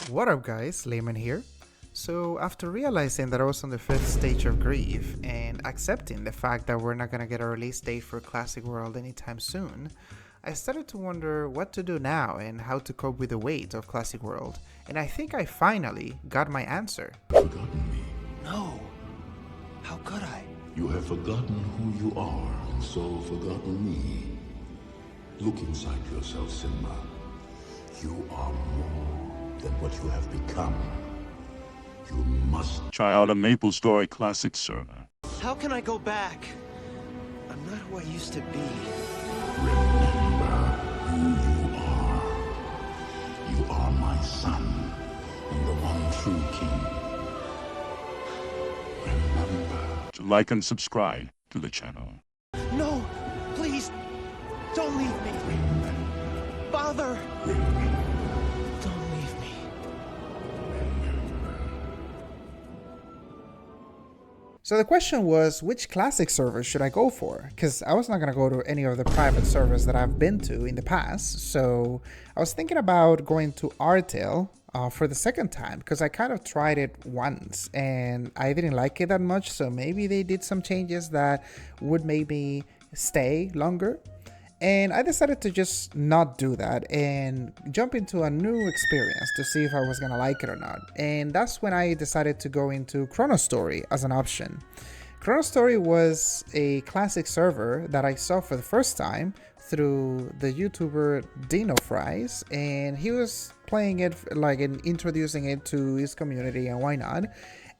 What up guys, Layman here. So after realizing that I was on the 5th stage of grief and accepting the fact that we're not gonna get a release date for Classic World anytime soon, I started to wonder what to do now and how to cope with the weight of Classic World, and I think I finally got my answer. Forgotten me. No. How could I? You have forgotten who you are, and so forgotten me. Look inside yourself, Simba. You are more than what you have become. You must Try out a MapleStory Classic server. How can I go back? I'm not who I used to be. remember who you are. You are my son, and the one true king. Remember. To like and subscribe to the channel. No! Please! Don't leave me! Remember. Father! Remember. Don't leave me. So the question was, which classic server should I go for? Because I was not going to go to any of the private servers that I've been to in the past. So I was thinking about going to Artale for the second time, because I kind of tried it once and I didn't like it that much. So maybe they did some changes that would make me stay longer. And I decided to just not do that and jump into a new experience to see if I was gonna like it or not. And that's when I decided to go into Chronostory as an option. Chronostory was a classic server that I saw for the first time through the YouTuber Dino Fries, and he was playing it like and introducing it to his community, and why not?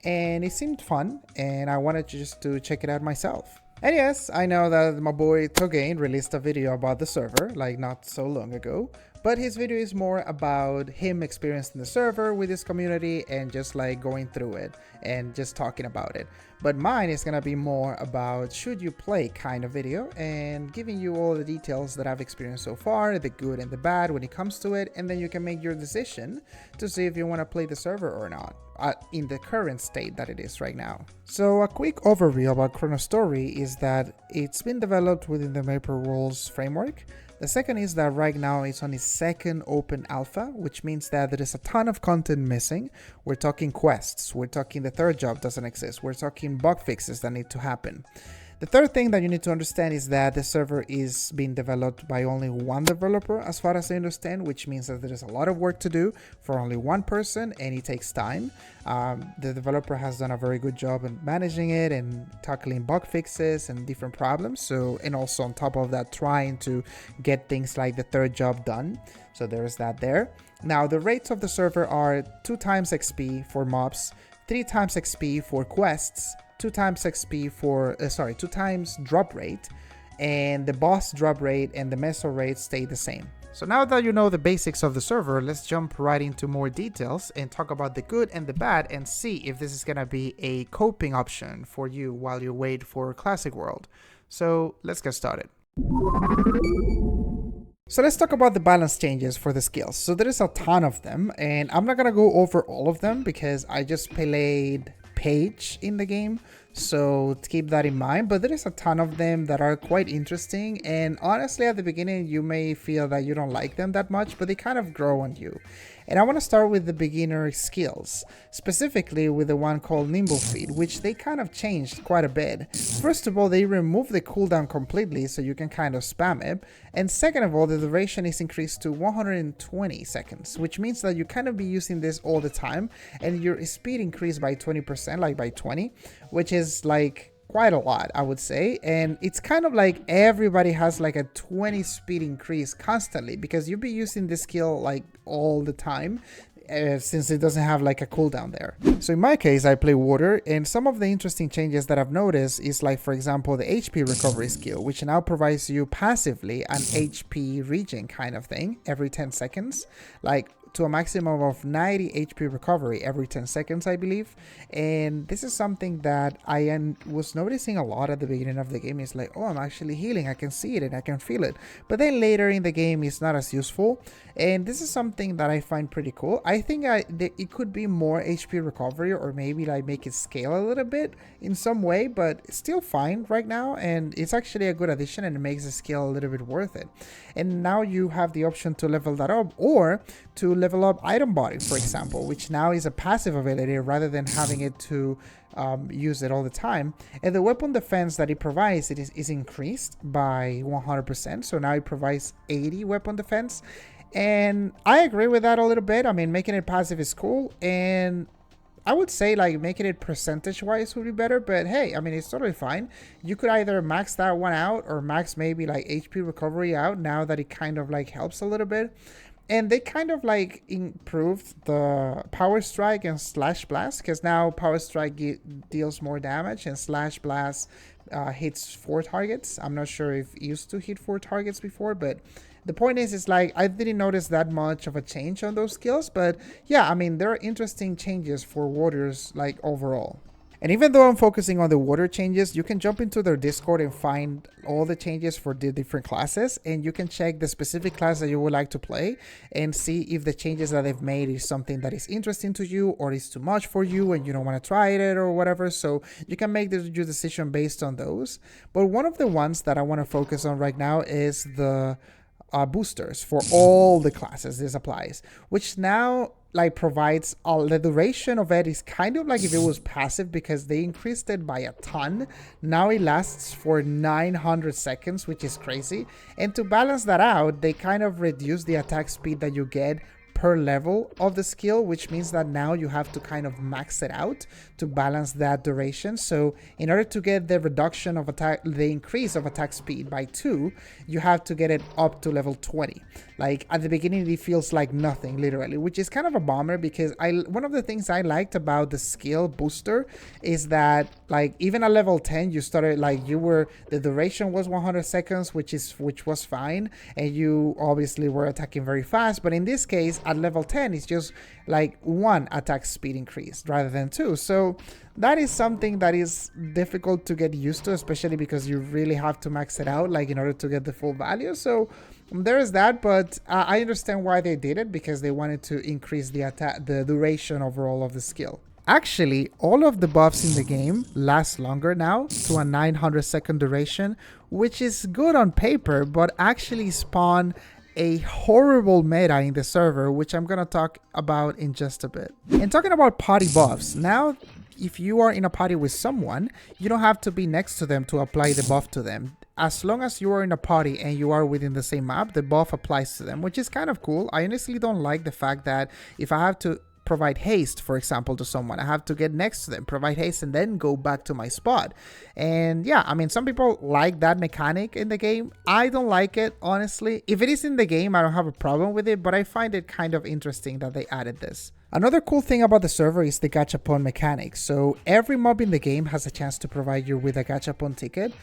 And it seemed fun, and I wanted just to check it out myself. And yes, I know that my boy Togain released a video about the server like not so long ago, but his video is more about him experiencing the server with his community and just like going through it and just talking about it. But mine is gonna be more about should you play kind of video and giving you all the details that I've experienced so far, the good and the bad when it comes to it, and then you can make your decision to see if you want to play the server or not. In the current state that it is right now. So a quick overview about Chronostory is that it's been developed within the Maple Rules framework. The second is that right now it's on its second open alpha, which means that there is a ton of content missing. We're talking quests, we're talking the third job doesn't exist, we're talking bug fixes that need to happen. The third thing that you need to understand is that the server is being developed by only one developer as far as I understand, which means that there is a lot of work to do for only one person and it takes time. The developer has done a very good job in managing it and tackling bug fixes and different problems. So, and also on top of that, trying to get things like the third job done. So there's that there. Now the rates of the server are 2 times XP for mobs, 3 times XP for quests, 2 times XP for, 2 times drop rate, and the boss drop rate and the meso rate stay the same. So now that you know the basics of the server, let's jump right into more details and talk about the good and the bad and see if this is gonna be a coping option for you while you wait for Classic World. So let's get started. So let's talk about the balance changes for the skills. So there is a ton of them, and I'm not gonna go over all of them because I just played Page in the game, so keep that in mind. But there is a ton of them that are quite interesting, and honestly at the beginning you may feel that you don't like them that much, but they kind of grow on you. And I want to start with the beginner skills, specifically with the one called Nimble Feet, which they kind of changed quite a bit. First of all, they removed the cooldown completely so you can kind of spam it, and second of all, the duration is increased to 120 seconds, which means that you kind of be using this all the time, and your speed increased by 20%, like by 20, which is like quite a lot, I would say. And it's kind of like everybody has like a 20 speed increase constantly because you'll be using this skill like all the time. Since it doesn't have like a cooldown there. So in my case, I play water, and some of the interesting changes that I've noticed is like, for example, the HP recovery skill, which now provides you passively an HP regen kind of thing every 10 seconds, like to a maximum of 90 HP recovery every 10 seconds, I believe. And this is something that I was noticing a lot at the beginning of the game. It's like, oh, I'm actually healing, I can see it and I can feel it. But then later in the game, it's not as useful. And this is something that I find pretty cool. I think it could be more HP recovery, or maybe like make it scale a little bit in some way, but it's still fine right now. And it's actually a good addition, and it makes the skill a little bit worth it. And now you have the option to level that up or to level level up item body, for example, which now is a passive ability rather than having it to use it all the time. And the weapon defense that it provides is increased by 100%. So now it provides 80 weapon defense. And I agree with that a little bit. I mean, making it passive is cool. And I would say like making it percentage wise would be better, but hey, I mean, it's totally fine. You could either max that one out or max maybe like HP recovery out now that it kind of like helps a little bit. And they kind of like improved the Power Strike and Slash Blast, because now Power Strike deals more damage and Slash Blast hits 4 targets. I'm not sure if it used to hit 4 targets before, but the point is like I didn't notice that much of a change on those skills. But yeah, I mean, there are interesting changes for warriors like overall. And even though I'm focusing on the water changes, you can jump into their Discord and find all the changes for the different classes, and you can check the specific class that you would like to play and see if the changes that they've made is something that is interesting to you or is too much for you and you don't want to try it or whatever. So you can make your decision based on those. But one of the ones that I want to focus on right now is the boosters for all the classes. This applies, which now like provides the duration of it is kind of like if it was passive, because they increased it by a ton. Now it lasts for 900 seconds, which is crazy. And to balance that out, they kind of reduce the attack speed that you get per level of the skill, which means that now you have to kind of max it out to balance that duration. So in order to get the reduction of attack, the increase of attack speed by 2, you have to get it up to level 20. Like at the beginning it feels like nothing, literally, which is kind of a bummer, because one of the things I liked about the skill booster is that like even at level 10 you started like the duration was 100 seconds, which was fine, and you obviously were attacking very fast. But in this case at level 10 it's just like 1 attack speed increase rather than 2. So that is something that is difficult to get used to, especially because you really have to max it out like in order to get the full value. So there is that, but I understand why they did it, because they wanted to increase the duration overall of the skill. Actually, all of the buffs in the game last longer now to a 900 second duration, which is good on paper, but actually spawn a horrible meta in the server, which I'm gonna talk about in just a bit. And talking about party buffs, now if you are in a party with someone, you don't have to be next to them to apply the buff to them. As long as you are in a party and you are within the same map, the buff applies to them, which is kind of cool. I honestly don't like the fact that if I have to provide haste, for example, to someone, I have to get next to them, provide haste, and then go back to my spot. And yeah, I mean, some people like that mechanic in the game. I don't like it, honestly. If it is in the game, I don't have a problem with it, but I find it kind of interesting that they added this. Another cool thing about the server is the Gachapon mechanic. So every mob in the game has a chance to provide you with a Gachapon ticket,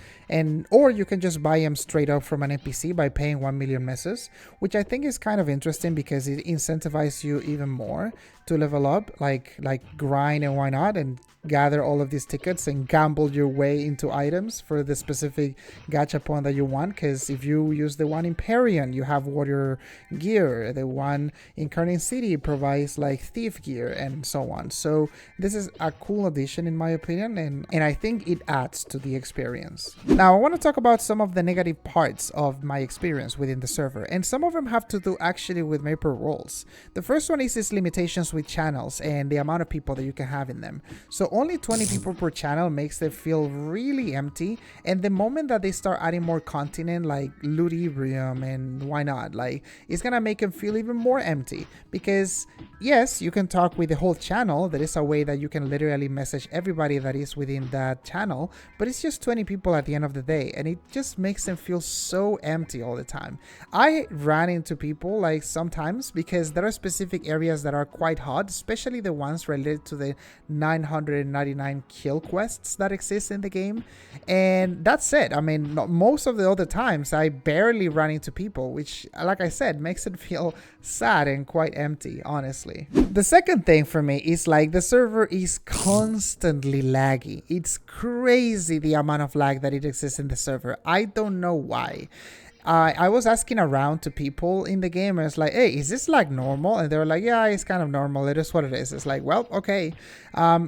or you can just buy them straight up from an NPC by paying 1 million meses, which I think is kind of interesting because it incentivizes you even more to level up, like grind and why not, and gather all of these tickets and gamble your way into items for the specific Gachapon that you want. Because if you use the one in Parion, you have warrior gear. The one in Carnage City provides like thief gear and so on. So this is a cool addition in my opinion, and I think it adds to the experience. Now I want to talk about some of the negative parts of my experience within the server, and some of them have to do actually with Maple rules. The first one is its limitations with channels and the amount of people that you can have in them. So only 20 people per channel makes it feel really empty, and the moment that they start adding more continent like Ludibrium and why not, like it's gonna make them feel even more empty. Because yes, you can talk with the whole channel, there is a way that you can literally message everybody that is within that channel, but it's just 20 people at the end of the day, and it just makes them feel so empty all the time. I ran into people like sometimes because there are specific areas that are quite hot, especially the ones related to the 999 kill quests that exist in the game, and that's it. I mean, most of the other times I barely run into people, which like I said makes it feel sad and quite empty, honestly. The second thing for me is like the server is constantly laggy. It's crazy the amount of lag that it exists in the server. I don't know why. I was asking around to people in the game, and it's like, hey, is this like normal? And they were like, yeah, it's kind of normal. It is what it is. It's like, well, okay.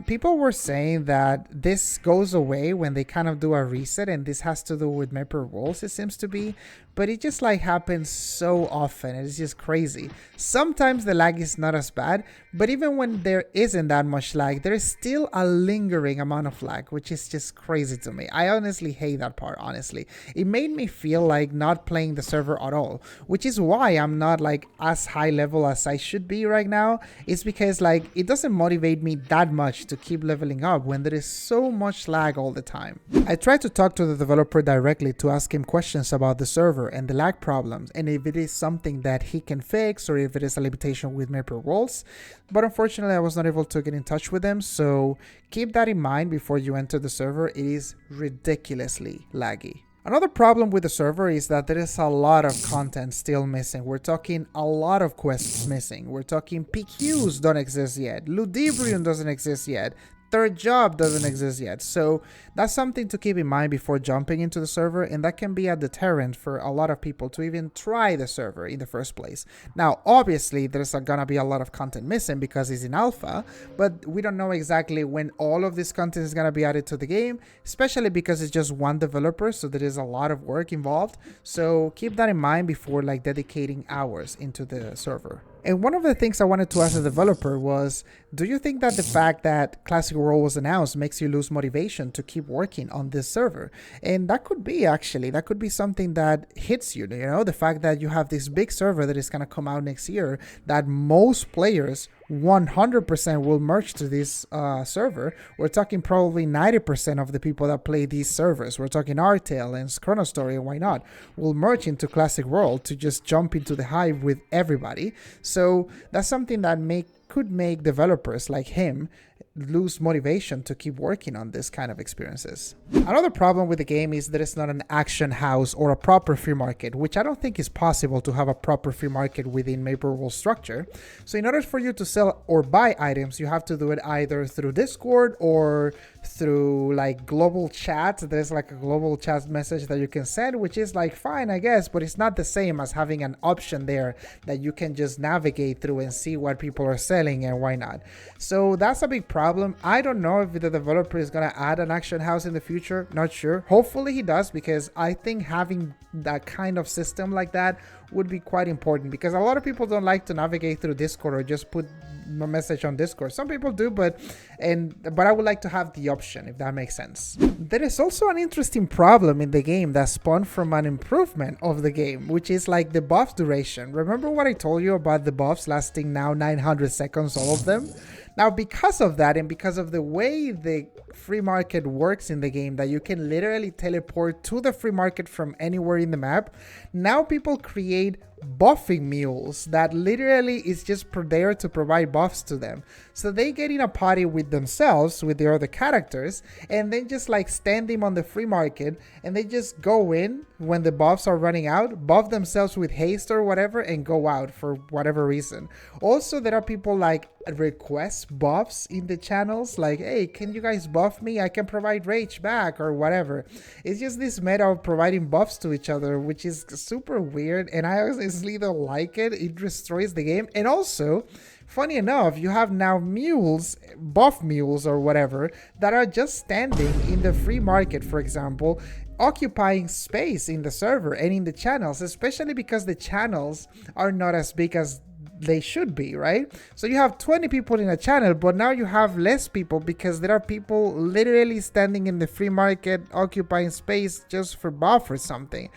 People were saying that this goes away when they kind of do a reset, and this has to do with Maple rules, it seems to be. but it just like happens so often. It's just crazy. Sometimes the lag is not as bad, but even when there isn't that much lag, there is still a lingering amount of lag, which is just crazy to me. I honestly hate that part, honestly. It made me feel like not playing the server at all, which is why I'm not like as high level as I should be right now. It's because like it doesn't motivate me that much to keep leveling up when there is so much lag all the time. I tried to talk to the developer directly to ask him questions about the server and the lag problems, and if it is something that he can fix or if it is a limitation with Maple Worlds, but unfortunately I was not able to get in touch with him, so keep that in mind before you enter the server. It is ridiculously laggy. Another problem with the server is that there is a lot of content still missing. We're talking a lot of quests missing. We're talking PQs don't exist yet. Ludibrium doesn't exist yet. Third job doesn't exist yet. So that's something to keep in mind before jumping into the server, and that can be a deterrent for a lot of people to even try the server in the first place. Now, obviously, there's gonna be a lot of content missing because it's in alpha, but we don't know exactly when all of this content is gonna be added to the game, especially because it's just one developer, so there is a lot of work involved. So keep that in mind before like dedicating hours into the server. And one of the things I wanted to ask the developer was, do you think that the fact that Classic World was announced makes you lose motivation to keep working on this server? And that could be actually, that could be something that hits you, you know, the fact that you have this big server that is going to come out next year that most players 100% will merge to this server. We're talking probably 90% of the people that play these servers. We're talking Artel and Chronostory and why not will merge into Classic World to just jump into the hive with everybody. So that's something that could make developers like him lose motivation to keep working on this kind of experiences. Another problem with the game is that it's not an action house or a proper free market, which I don't think is possible to have a proper free market within Maple World structure. So in order for you to sell or buy items, you have to do it either through Discord or through like global chat. There's like a global chat message that you can send, which is like fine, I guess, but it's not the same as having an option there that you can just navigate through and see what people are selling and why not. So that's a big problem. I don't know if the developer is going to add an action house in the future. Not sure. Hopefully he does, because I think having that kind of system like that would be quite important, because a lot of people don't like to navigate through Discord or just put a message on Discord. Some people do, but I would like to have the option, if that makes sense. There is also an interesting problem in the game that spawned from an improvement of the game, which is like the buff duration. Remember what I told you about the buffs lasting now 900 seconds, all of them? Now, because of that, and because of the way the free market works in the game, that you can literally teleport to the free market from anywhere in the map, now people create buffing mules that literally is just there to provide buffs to them. So they get in a party with themselves, with the other characters, and then just like stand them on the free market, and they just go in when the buffs are running out, buff themselves with haste or whatever, and go out for whatever reason. Also, there are people like request buffs in the channels, like, hey, can you guys buff me? I can provide rage back or whatever. It's just this meta of providing buffs to each other, which is super weird, and I honestly don't like it. It destroys the game. And also, funny enough, you have now mules, buff mules or whatever, that are just standing in the free market, for example, occupying space in the server and in the channels, especially because the channels are not as big as they should be, right? So you have 20 people in a channel, but now you have less people because there are people literally standing in the free market occupying space just for buff or something,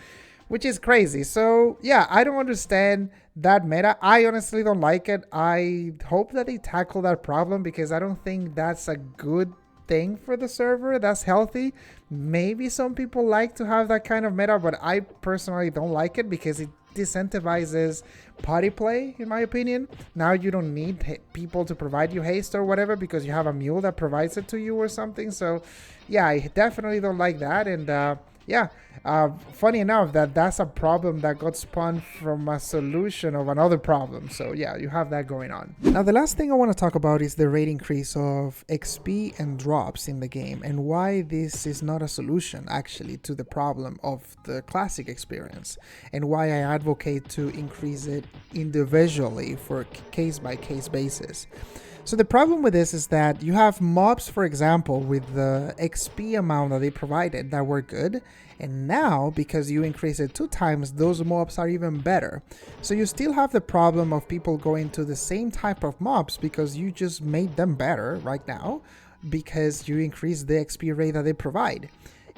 which is crazy. So yeah, I don't understand that meta. I honestly don't like it. I hope that they tackle that problem, because I don't think that's a good thing for the server. That's healthy. Maybe some people like to have that kind of meta, but I personally don't like it because it disincentivizes party play, in my opinion. Now you don't need people to provide you haste or whatever because you have a mule that provides it to you or something. So yeah, I definitely don't like that. And funny enough, that's a problem that got spawned from a solution of another problem. So yeah, you have that going on. Now, the last thing I want to talk about is the rate increase of XP and drops in the game, and why this is not a solution actually to the problem of the classic experience, and why I advocate to increase it individually for case by case basis. So the problem with this is that you have mobs, for example, with the XP amount that they provided that were good, and now because you increase it 2 times, those mobs are even better. So you still have the problem of people going to the same type of mobs because you just made them better right now because you increase the XP rate that they provide.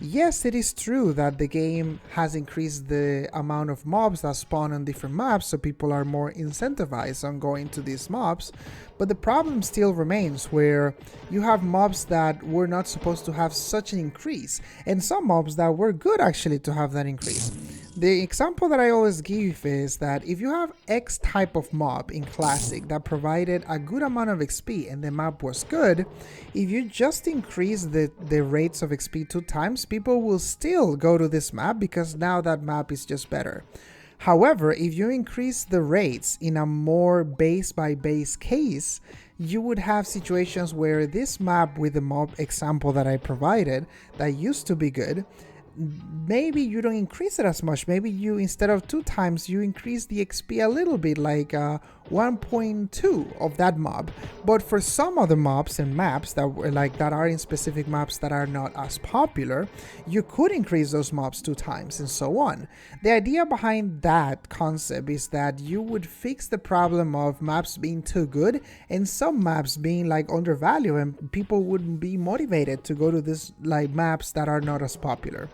Yes, it is true that the game has increased the amount of mobs that spawn on different maps, so people are more incentivized on going to these mobs, but the problem still remains where you have mobs that were not supposed to have such an increase, and some mobs that were good actually to have that increase. The example that I always give is that if you have X type of mob in Classic that provided a good amount of XP and the map was good, if you just increase the rates of XP 2 times, people will still go to this map because now that map is just better. However, if you increase the rates in a more base by base case, you would have situations where this map with the mob example that I provided that used to be good, maybe you don't increase it as much. Maybe you, instead of 2 times, you increase the XP a little bit, like 1.2 of that mob. But for some other mobs and maps that were that are in specific maps that are not as popular, you could increase those mobs 2 times and so on. The idea behind that concept is that you would fix the problem of maps being too good and some maps being undervalued, and people wouldn't be motivated to go to this maps that are not as popular.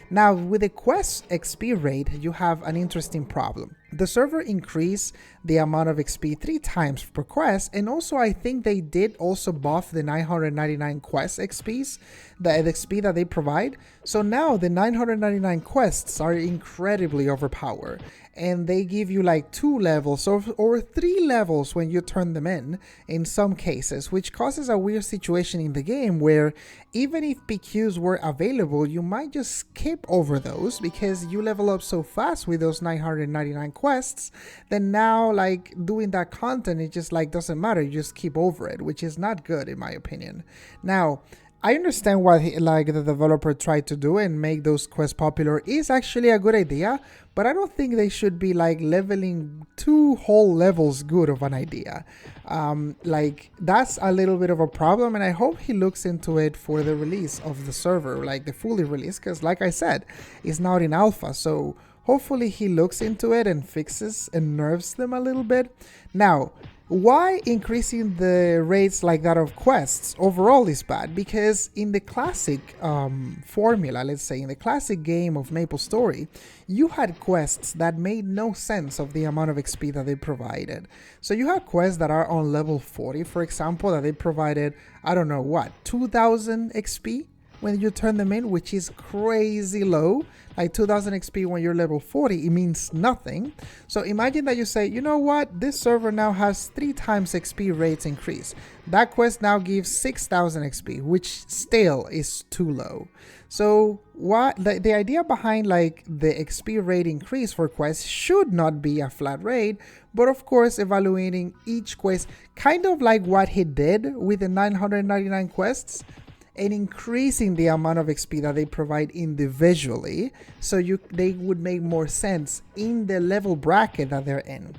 Now, with the quest XP rate, you have an interesting problem. The server increased the amount of XP 3 times per quest, and also I think they did also buff the 999 quest XPs, the XP that they provide. So now the 999 quests are incredibly overpowered, and they give you 2 levels or 3 levels when you turn them in some cases, which causes a weird situation in the game where even if PQs were available, you might just skip over those because you level up so fast with those 999 quests, then now doing that content, it just doesn't matter, you just keep over it, which is not good in my opinion. Now, I understand what the developer tried to do and make those quests popular is actually a good idea, but I don't think they should be leveling 2 whole levels good of an idea. That's a little bit of a problem, and I hope he looks into it for the release of the server, the fully release, because like I said, it's not in alpha, so hopefully he looks into it and fixes and nerfs them a little bit. Now, why increasing the rates like that of quests overall is bad? Because in the classic formula, let's say in the classic game of MapleStory, you had quests that made no sense of the amount of XP that they provided. So you have quests that are on level 40, for example, that they provided, I don't know what, 2000 XP when you turn them in, which is crazy low. 2000 XP when you're level 40, it means nothing. So imagine that you say, you know what, this server now has 3 times XP rates increase. That quest now gives 6000 XP, which still is too low. So what the idea behind the XP rate increase for quests should not be a flat rate, but of course evaluating each quest, kind of like what he did with the 999 quests, and increasing the amount of XP that they provide individually, so they would make more sense in the level bracket that they're in.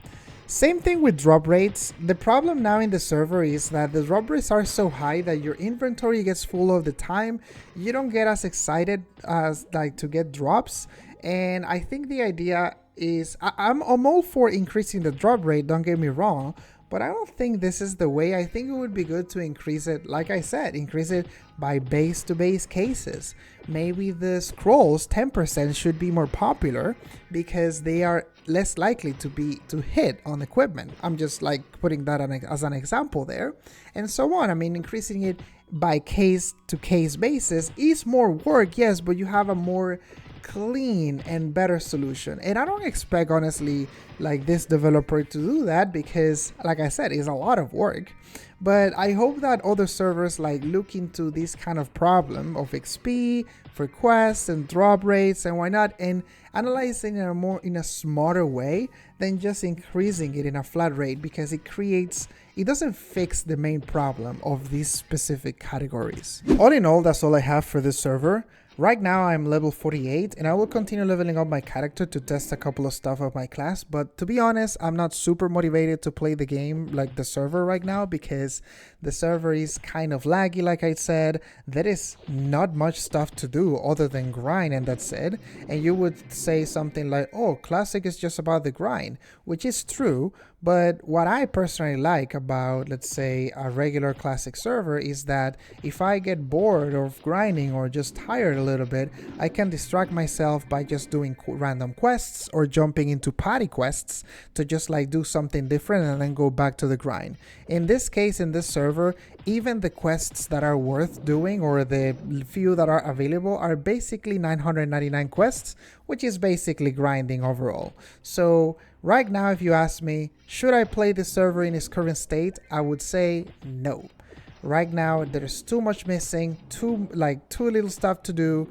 Same thing with drop rates. The problem now in the server is that the drop rates are so high that your inventory gets full all the time. You don't get as excited as to get drops, and I think the idea is I'm all for increasing the drop rate, don't get me wrong, but I don't think this is the way. I think it would be good to increase it, like I said, increase it by base to base cases. Maybe the scrolls 10% should be more popular because they are less likely to hit on equipment. I'm just putting that as an example there, and so on. I mean, increasing it by case to case basis is more work, yes, but you have a more clean and better solution. And I don't expect, honestly, this developer to do that because, like I said, it's a lot of work. But I hope that other servers look into this kind of problem of XP for quests and drop rates and why not, and analyzing it in a smarter way than just increasing it in a flat rate, because it doesn't fix the main problem of these specific categories. All in all, that's all I have for this server. Right now I'm level 48 and I will continue leveling up my character to test a couple of stuff of my class, but to be honest, I'm not super motivated to play the game, like the server right now, because the server is kind of laggy, like I said. There is not much stuff to do other than grind, and that's it. And you would say something like, oh, classic is just about the grind, which is true. But what I personally like about, let's say, a regular classic server is that if I get bored of grinding or just tired a little bit, I can distract myself by just doing random quests or jumping into party quests to just like do something different and then go back to the grind. In this case, in this server, even the quests that are worth doing or the few that are available are basically 999 quests, which is basically grinding overall. So right now, if you ask me, should I play this server in its current state? I would say no. Right now, there's too much missing, too little stuff to do,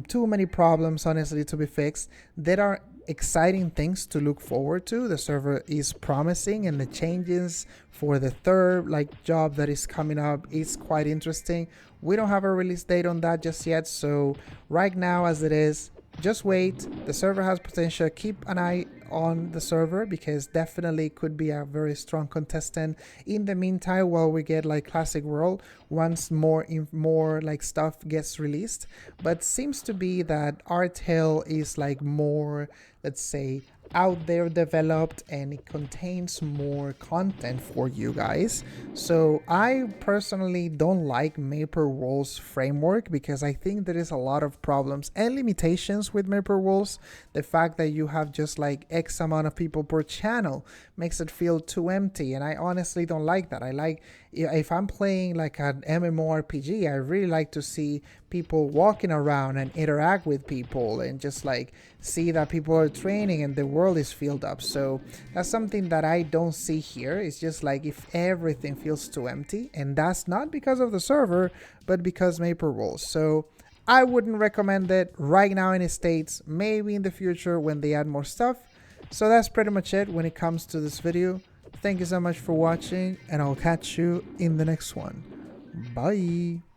too many problems, honestly, to be fixed. There are exciting things to look forward to. The server is promising, and the changes for the third job that is coming up is quite interesting. We don't have a release date on that just yet, so right now as it is, just wait. The server has potential. Keep an eye on the server because definitely could be a very strong contestant. In the meantime, while we get like Classic World, once more like stuff gets released, but seems to be that Artale is like more, let's say, out there developed, and it contains more content for you guys. So I personally don't like MapleWorld's framework because I think there is a lot of problems and limitations with MapleWorld's. The fact that you have just like X amount of people per channel makes it feel too empty, and I honestly don't like that. I like, if I'm playing like an MMORPG, I really like to see people walking around and interact with people and just like see that people are training and the world is filled up. So that's something that I don't see here. It's just like if everything feels too empty, and that's not because of the server, but because MapleWorld. So I wouldn't recommend it right now in its states, maybe in the future when they add more stuff. So that's pretty much it when it comes to this video. Thank you so much for watching, and I'll catch you in the next one. Bye.